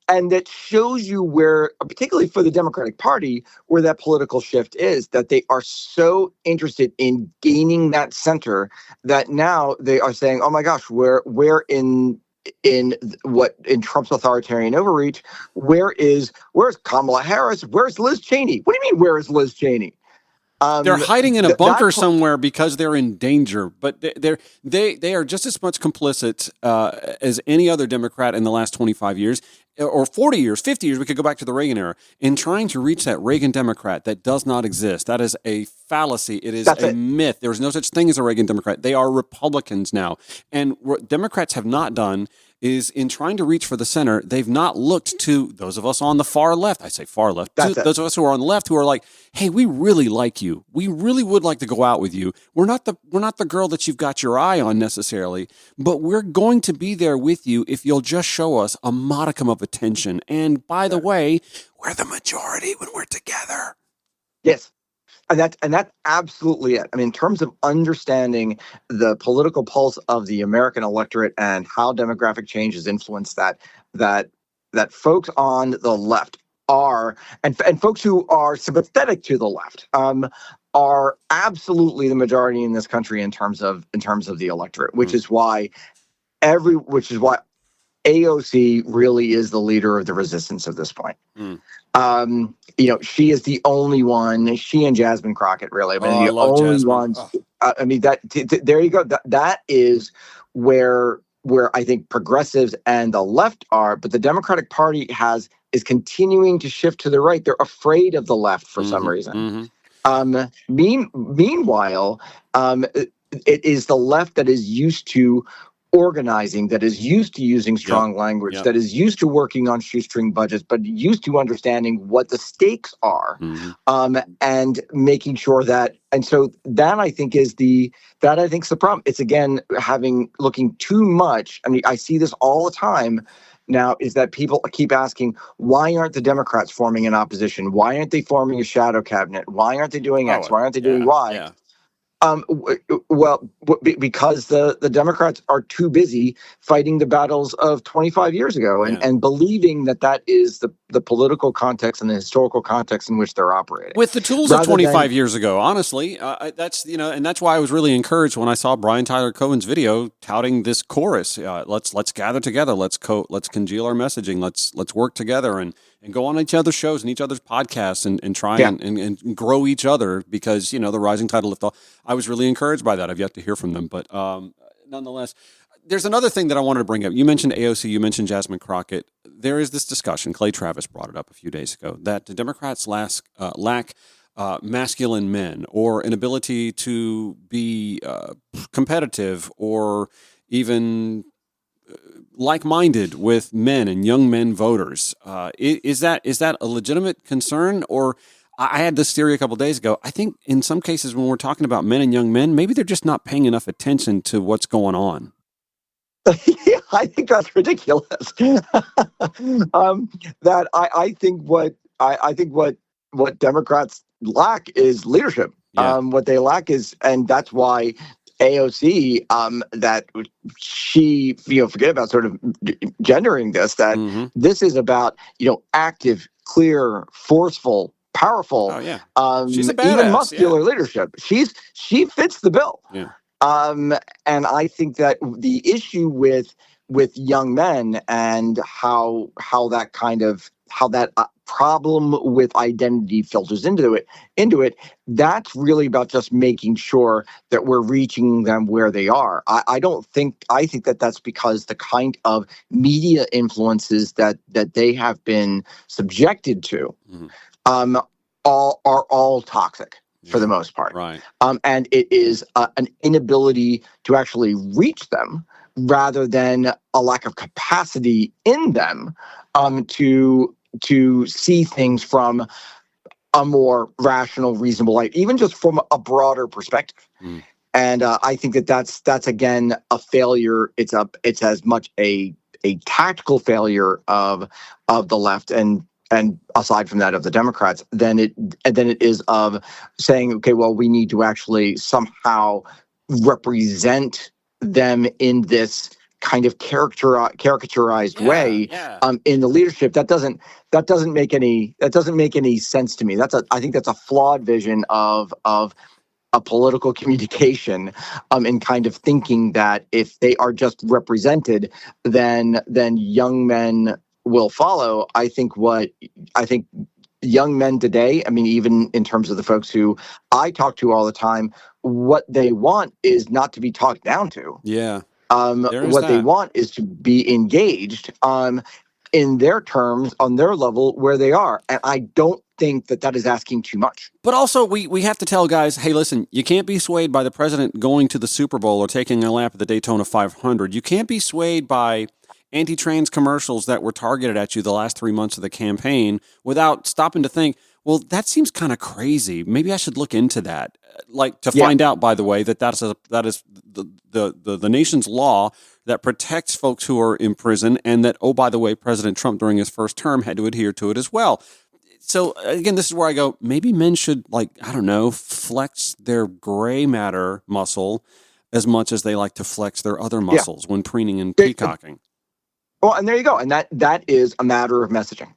And that shows you where, particularly for the Democratic Party, where that political shift is, that they are so interested in gaining that center that now they are saying, "Oh my gosh, we're in Trump's authoritarian overreach, where's Kamala Harris? Where's Liz Cheney? What do you mean, where is Liz Cheney?" They're hiding in a bunker somewhere because they're in danger, but they are just as much complicit as any other Democrat in the last 25 years, or 40 years, 50 years. We could go back to the Reagan era in trying to reach that Reagan Democrat that does not exist. That is a fallacy. It is a myth. There is no such thing as a Reagan Democrat. They are Republicans now, and what Democrats have not done is, in trying to reach for the center, they've not looked to those of us on the far left. I say far left. Those of us who are on the left who are like, "Hey, we really like you. We really would like to go out with you. We're not the girl that you've got your eye on necessarily, but we're going to be there with you if you'll just show us a modicum of attention. And by the way, we're the majority when we're together." Yes. And that's absolutely it. I mean, in terms of understanding the political pulse of the American electorate and how demographic change has influenced that folks on the left are, and folks who are sympathetic to the left, are absolutely the majority in this country in terms of the electorate, which is why AOC really is the leader of the resistance at this point. She is the only one. She and Jasmine Crockett, really. I mean, the only ones. There you go. That is where I think progressives and the left are. But the Democratic Party is continuing to shift to the right. They're afraid of the left for some reason. Meanwhile, it is the left that is used to organizing, that is used to using strong language, that is used to working on shoestring budgets, but used to understanding what the stakes are, and making sure that. And so that I think is the problem. It's again looking too much. I mean, I see this all the time now, is that people keep asking, why aren't the Democrats forming an opposition? Why aren't they forming a shadow cabinet? Why aren't they doing X? Why aren't they doing Y? Yeah. Because the Democrats are too busy fighting the battles of 25 years ago and believing that is the political context and the historical context in which they're operating. With the tools of 25 years ago, honestly, that's why I was really encouraged when I saw Brian Tyler Cohen's video touting this chorus. Let's gather together. Let's congeal our messaging. Let's work together and go on each other's shows and each other's podcasts and try and grow each other, because, the rising tide will lift all. I was really encouraged by that. I've yet to hear from them, but nonetheless, there's another thing that I wanted to bring up. You mentioned AOC, you mentioned Jasmine Crockett. There is this discussion, Clay Travis brought it up a few days ago, that the Democrats lack masculine men, or an ability to be competitive or even like-minded with men and young men voters. Is that a legitimate concern? Or I had this theory a couple of days ago. I think in some cases when we're talking about men and young men, maybe they're just not paying enough attention to what's going on. I think that's ridiculous. I think what Democrats lack is leadership. What they lack is, and that's why AOC, that she, forget about sort of gendering this, that this is about, active, clear, forceful, powerful, she's a badass, even muscular leadership. She fits the bill. Yeah. And I think that the issue with young men and how that problem with identity filters into it. That's really about just making sure that we're reaching them where they are. I think that that's because the kind of media influences that they have been subjected to are all toxic for the most part. Right. And it is an inability to actually reach them rather than a lack of capacity in them to see things from a more rational, reasonable light, even just from a broader perspective. And I think that that's again a failure. It's as much a tactical failure of the left and aside from that of the Democrats than it is of saying, okay, well, we need to actually somehow represent them in this kind of caricaturized way in the leadership. That doesn't make any sense to me. I think that's a flawed vision of a political communication, and kind of thinking that if they are just represented, then young men will follow. I think young men today, I mean, even in terms of the folks who I talk to all the time, what they want is not to be talked down to. Yeah. What they want is to be engaged in their terms, on their level where they are. And I don't think that is asking too much. But also, we have to tell guys, hey, listen, you can't be swayed by the president going to the Super Bowl or taking a lap at the Daytona 500. You can't be swayed by anti-trans commercials that were targeted at you the last 3 months of the campaign without stopping to think, well, that seems kind of crazy. Maybe I should look into that. Find out, by the way, that is the nation's law that protects folks who are in prison, and that, oh, by the way, President Trump during his first term had to adhere to it as well. So again, this is where I go, maybe men should, flex their gray matter muscle as much as they like to flex their other muscles when preening and peacocking. Well, and there you go. And that is a matter of messaging.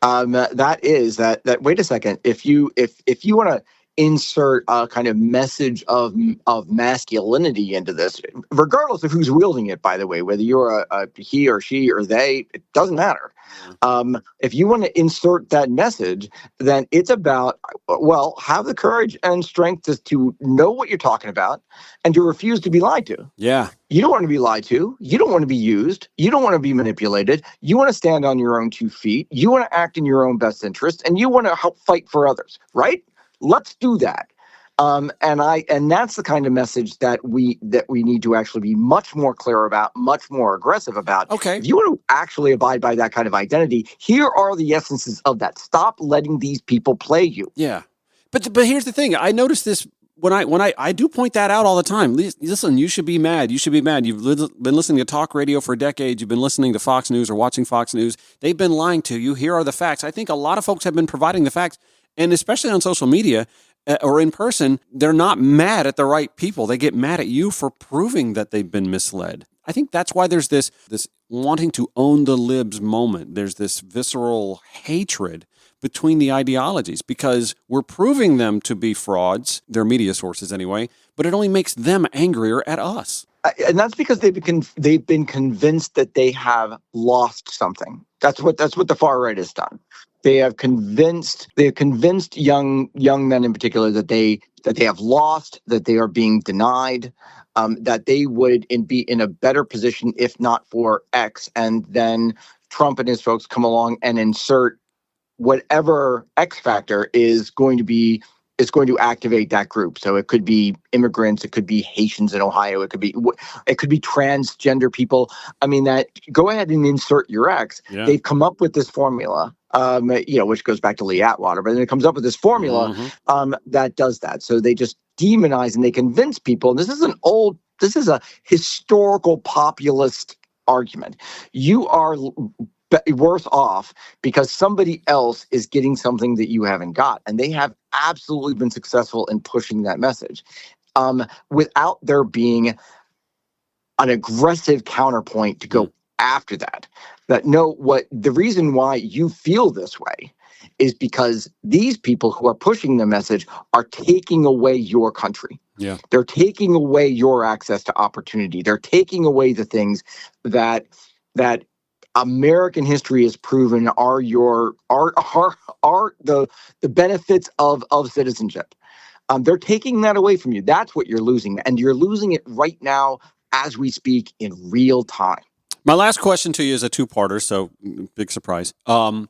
That is that wait a second, if you want to insert a kind of message of masculinity into this, regardless of who's wielding it, by the way, whether you're a he or she or they, it doesn't matter. If you want to insert that message, then it's about, well, have the courage and strength to know what you're talking about and to refuse to be lied to. Yeah. You don't want to be lied to. You don't want to be used. You don't want to be manipulated. You want to stand on your own 2 feet. You want to act in your own best interest, and you want to help fight for others, right? Let's do that. And that's the kind of message that we need to actually be much more clear about, much more aggressive about. Okay. If you want to actually abide by that kind of identity, here are the essences of that. Stop letting these people play you. Yeah. But here's the thing. I noticed this when I do point that out all the time. Listen, you should be mad. You should be mad. You've been listening to talk radio for decades. You've been listening to Fox News or watching Fox News. They've been lying to you. Here are the facts. I think a lot of folks have been providing the facts. And especially on social media or in person, they're not mad at the right people. They get mad at you for proving that they've been misled. I think that's why there's this wanting to own the libs moment. There's this visceral hatred between the ideologies because we're proving them to be frauds, their media sources anyway, but it only makes them angrier at us. And that's because they've been convinced that they have lost something. That's what the far right has done. They have convinced young men in particular that they have lost, that they are being denied, that they would be in a better position if not for X. And then Trump and his folks come along and insert whatever X factor is going to activate that group. So it could be immigrants, it could be Haitians in Ohio, it could be transgender people. I mean, that go ahead and insert your X. Yeah. They've come up with this formula, which goes back to Lee Atwater, but then it comes up with this formula that does that. So they just demonize and they convince people. And this is a historical populist argument. You are worse off because somebody else is getting something that you haven't got. And they have absolutely been successful in pushing that message without there being an aggressive counterpoint to go after that. The reason why you feel this way is because these people who are pushing the message are taking away your country. Yeah. They're taking away your access to opportunity. They're taking away the things that American history has proven are the benefits of citizenship. They're taking that away from you. That's what you're losing, and you're losing it right now as we speak in real time. My last question to you is a two-parter, so big surprise. Are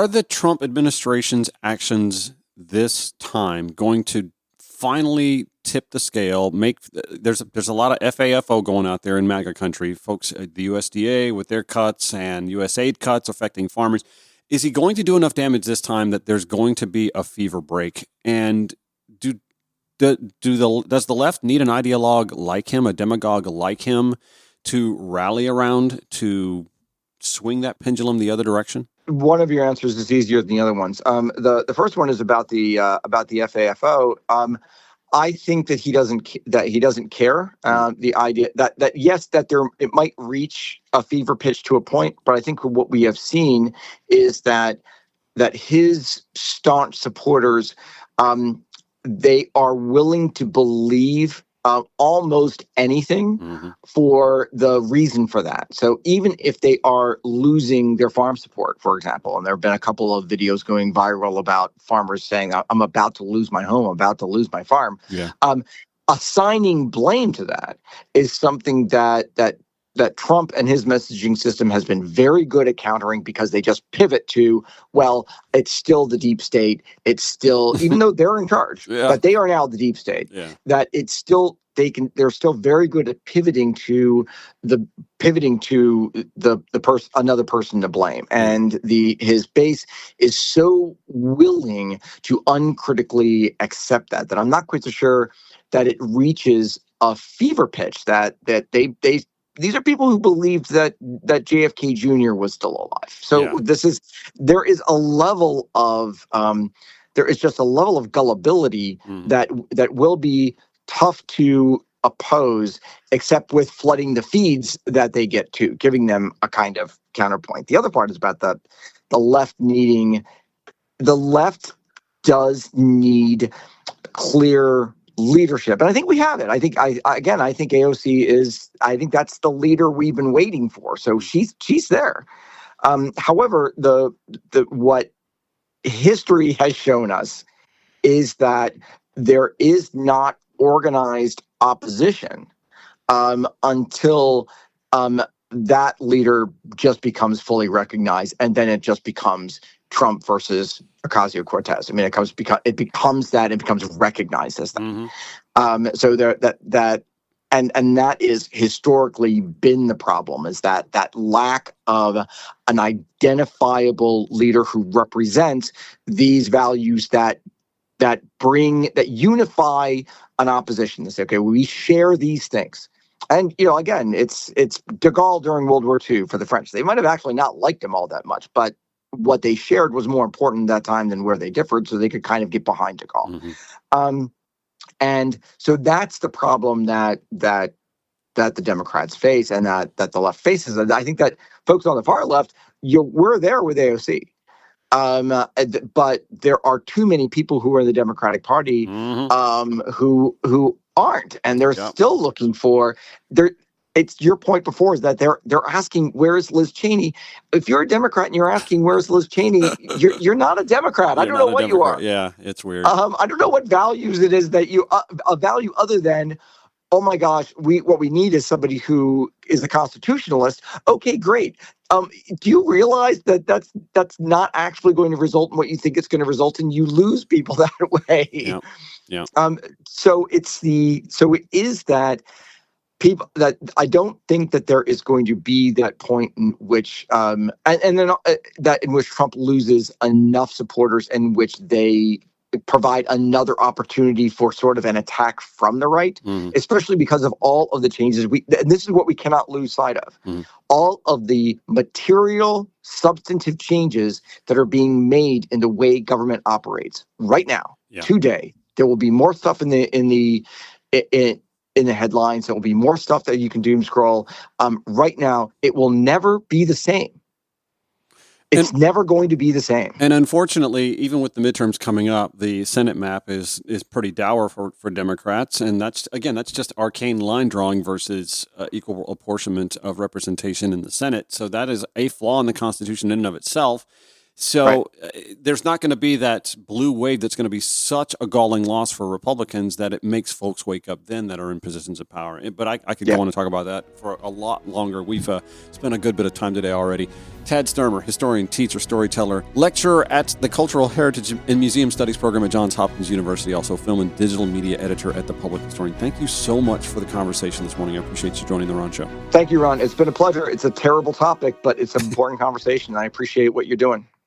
the Trump administration's actions this time going to finally tip the scale? There's a lot of FAFO going out there in MAGA country, folks. The USDA with their cuts and USAID cuts affecting farmers. Is he going to do enough damage this time that there's going to be a fever break? And does the left need an ideologue like him, a demagogue like him, to rally around to swing that pendulum the other direction? One of your answers is easier than the other ones. The first one is about the FAFO. I think that he doesn't care. The idea that yes, that it might reach a fever pitch to a point, but I think what we have seen is that his staunch supporters, they are willing to believe almost anything for the reason for that. So even if they are losing their farm support, for example, and there have been a couple of videos going viral about farmers saying, I'm about to lose my home, I'm about to lose my farm. Yeah. Assigning blame to that is something that Trump and his messaging system has been very good at countering, because they just pivot to, well, it's still the deep state. It's still, even though they're in charge, but they are now the deep state, that it's still, they're still very good at pivoting to another person to blame. And his base is so willing to uncritically accept that I'm not quite so sure that it reaches a fever pitch that these are people who believed that JFK Jr. was still alive. So there is a level of gullibility that will be tough to oppose, except with flooding the feeds that they get to, giving them a kind of counterpoint. The other part is about the left does need clear leadership, and I think we have it. I think AOC is. I think that's the leader we've been waiting for. So she's there. However, the what history has shown us is that there is not organized opposition until that leader just becomes fully recognized, and then it just becomes Trump versus Ocasio-Cortez. I mean, it becomes recognized as that. So that is historically been the problem, is that lack of an identifiable leader who represents these values that unify an opposition. They say, okay, we share these things. And, again, it's de Gaulle during World War II for the French. They might have actually not liked him all that much, but what they shared was more important at that time than where they differed, so they could kind of get behind de Gaulle. And so that's the problem that the Democrats face, and that the left faces. And I think that folks on the far left, we're there with AOC. But there are too many people who are in the Democratic Party who aren't, and they're still looking for It's your point before, is that they're asking, where is Liz Cheney? If you're a Democrat and you're asking, where is Liz Cheney, you're not a Democrat. I don't know what you are. Yeah, it's weird. I don't know what values it is that you a value other than, oh my gosh, what we need is somebody who is a constitutionalist. Okay, great. Do you realize that that's not actually going to result in what you think it's going to result in? You lose people that way. Yeah. So it is that people, that I don't think that there is going to be that point in which and then that in which Trump loses enough supporters in which they provide another opportunity for sort of an attack from the right, especially because of all of the changes. And this is what we cannot lose sight of. All of the material, substantive changes that are being made in the way government operates right now, today. There will be more stuff in the headlines. There will be more stuff that you can doom scroll. Right now, it will never be the same. It's never going to be the same. And unfortunately, even with the midterms coming up, the Senate map is pretty dour for Democrats. And that's just arcane line drawing versus equal apportionment of representation in the Senate. So that is a flaw in the Constitution in and of itself. So there's not going to be that blue wave that's going to be such a galling loss for Republicans that it makes folks wake up then that are in positions of power. But I could go on and talk about that for a lot longer. We've spent a good bit of time today already. Tad Stoermer, historian, teacher, storyteller, lecturer at the Cultural Heritage and Museum Studies program at Johns Hopkins University, also film and digital media editor at The Public Historian. Thank you so much for the conversation this morning. I appreciate you joining the Ron Show. Thank you, Ron. It's been a pleasure. It's a terrible topic, but it's an important conversation, and I appreciate what you're doing.